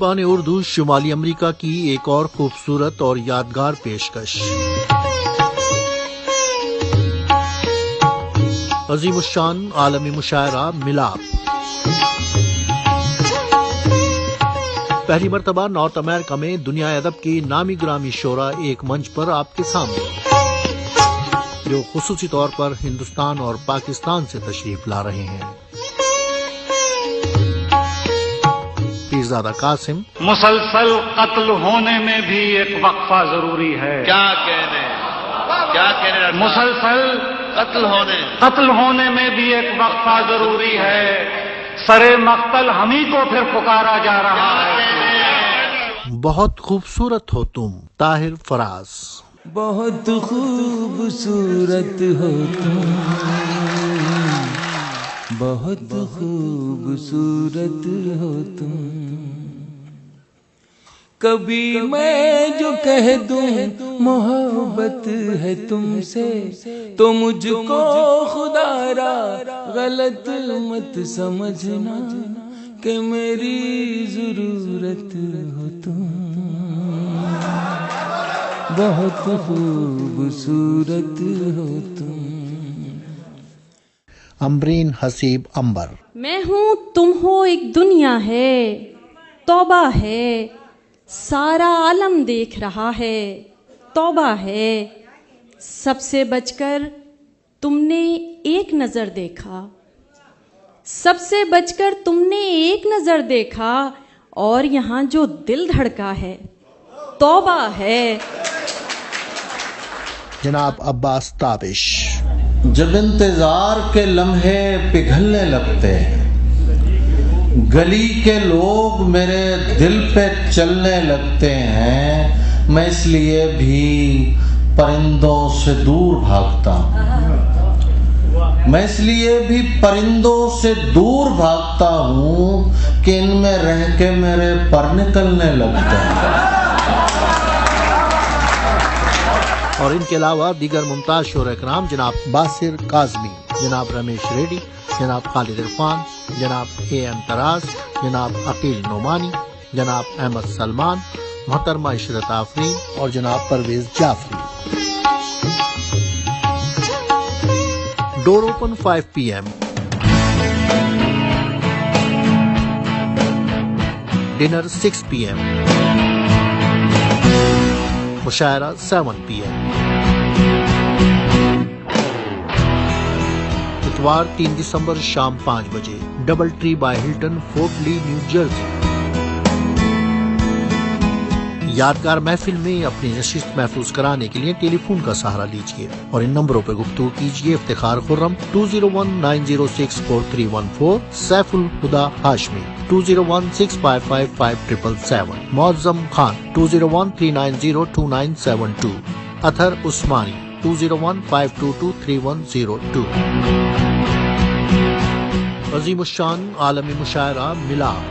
میزبان اردو شمالی امریکہ کی ایک اور خوبصورت اور یادگار پیشکش۔ عظیم الشان عالمی مشاعرہ ملاپ پہلی مرتبہ نارتھ امریکہ میں دنیا ادب کی نامی گرامی شعراء ایک منچ پر آپ کے سامنے، جو خصوصی طور پر ہندوستان اور پاکستان سے تشریف لا رہے ہیں۔ پیرزادہ قاسم۔ مسلسل قتل ہونے میں بھی ایک وقفہ ضروری ہے۔ کیا کہنے مسلسل قتل ہونے میں بھی ایک وقفہ ضروری ہے، سرے مقتل ہمیں کو پھر پکارا جا رہا ہے۔ بہت خوبصورت ہو تم، طاہر فراز۔ بہت خوبصورت ہو تم، بہت خوبصورت ہو تم، کبھی میں جو کہہ دوں محبت ہے تم سے تو مجھ کو خدا را غلط مت سمجھنا کہ میری ضرورت ہو تم، بہت خوبصورت ہو تم۔ امبرین حسیب امبر۔ میں ہوں تم ہو ایک دنیا ہے، توبہ ہے، سارا عالم دیکھ رہا ہے، توبہ ہے، سب سے بچ کر تم نے ایک نظر دیکھا، سب سے بچ کر تم نے ایک نظر دیکھا، اور یہاں جو دل دھڑکا ہے، توبہ ہے۔ جناب عباس تابش۔ جب انتظار کے لمحے پگھلنے لگتے ہیں، گلی کے لوگ میرے دل پہ چلنے لگتے ہیں، میں اس لیے بھی پرندوں سے دور بھاگتا ہوں، میں اس لیے بھی پرندوں سے دور بھاگتا ہوں کہ ان میں رہ کے میرے پر نکلنے لگتے ہیں۔ اور ان کے علاوہ دیگر ممتاز شعراء کرام جناب باسر کاظمی، جناب رمیش ریڈی، جناب خالد عرفان، جناب اے ایم تراز، جناب عقیل نعمانی، جناب احمد سلمان، محترمہ عشرت آفرین اور جناب پرویز جعفری۔ ڈور اوپن 5 PM، ڈنر 6 PM، مشاعرہ 7 PM۔ اتوار 3 دسمبر شام 5 بجے، DoubleTree by Hilton, Fort Lee, New Jersey. یادگار محفل میں اپنی نشست محفوظ کرانے کے لیے ٹیلی فون کا سہارا لیجیے اور ان نمبروں پر گفتگو کیجیے: افتخار خرم 201-906-4314، سیف الہدا ہاشمی 201-655-5777، معظم خان 201-390-2972، اطہر عثمانی 201-522-3102۔ عظیم الشان عالمی مشاعرہ ملاپ